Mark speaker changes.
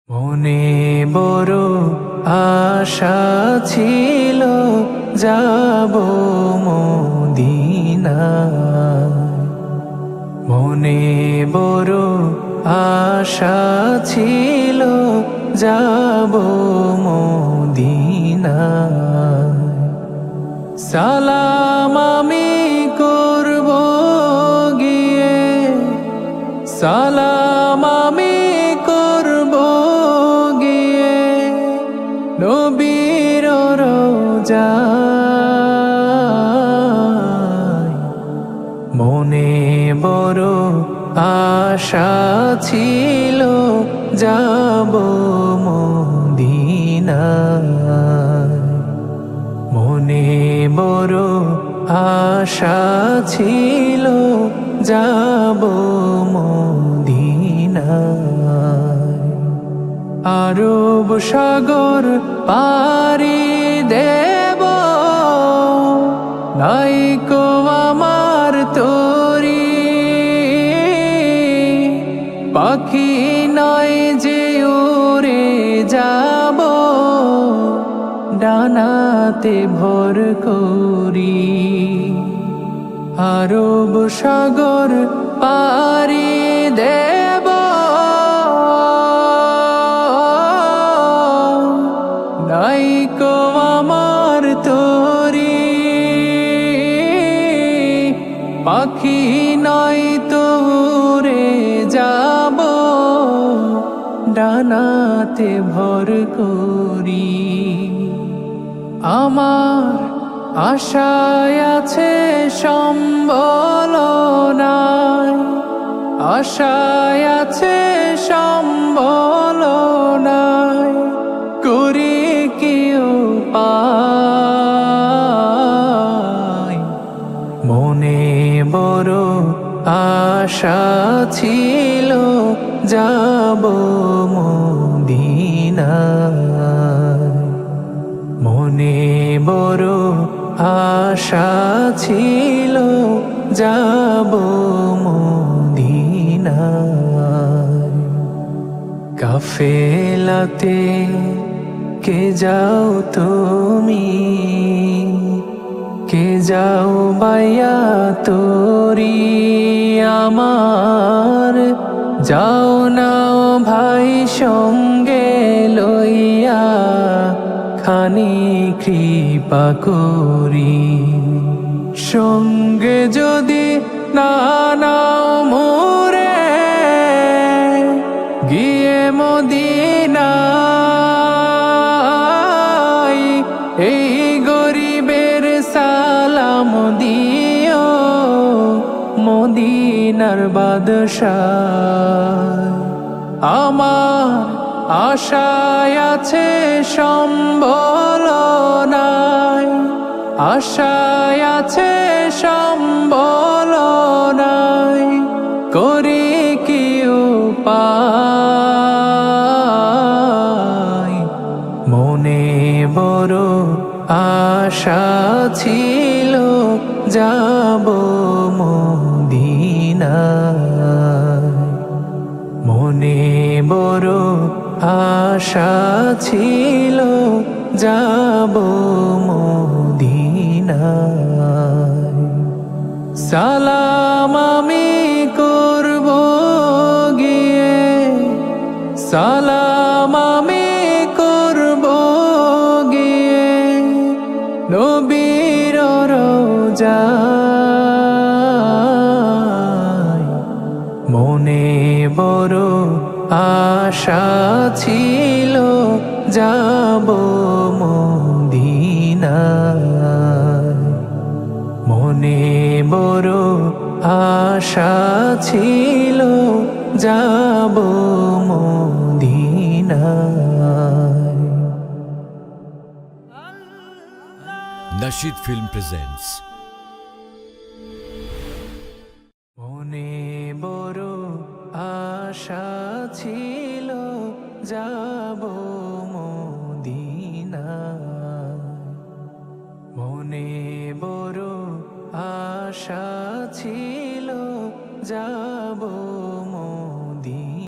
Speaker 1: মনে বড় আশা ছিল যাব মদিনা। মনে বড় আশা ছিল যাব মদিনা। সালাম আমি করব গিয়ে, সালাম আমি করব গিয়ে নবীর রোজায়। মনে বড় আশা ছিল যাব মদিনা। মনে বড় আশা ছিল যাব মদিনা। আরব সাগর পাড়ি দেব, নাইকো আমার তরি। পাখি নয় যে উড়ে যাব, ডানাতে ভর করি। আরব সাগর পাড়ি দেব, নাইকো আমার তরি। পাখি নয় তো উড়ে যাব, ডানাতে ভর করি। আমার আশায় আছে সম্বল নাই, আশায় আছে সম্বল নাই। করি কি উপায়? মনে বড় আশা ছিল যাব মদিনা। মনে বড় আশা ছিল যাব মদিনা। কাফেলাতে কে যাও তুমি, কে যাও বাইয়া তোরি আমার। যাও নাও ভাই সঙ্গে লইয়া, খানি কৃপা করি। সঙ্গে যদি না নাও মোরে, গিয়ে মদিনায় এই গরিবের সালাম দিও, মদিনার বাদশাহ। আমার আশায় আছে সম্বল নাই, আশায় আছে সম্বল নাই। করি কি উপায়? মনে বড় আশা ছিল যাব মদিনা। মনে বড় আশা ছিল যাব মদিনা। সালাম আমি করব গিয়ে, সালাম আমি করব গিয়ে নবীর রোজায়। মনে বড় আশা ছিল যাব মদিনা। মনে বড় আশা ছিল যাব মদিনা।
Speaker 2: Nasheed Film presents
Speaker 1: মনে বড় আশা ছিল যাব মদিনা। মনে বড় আশা ছিল যাব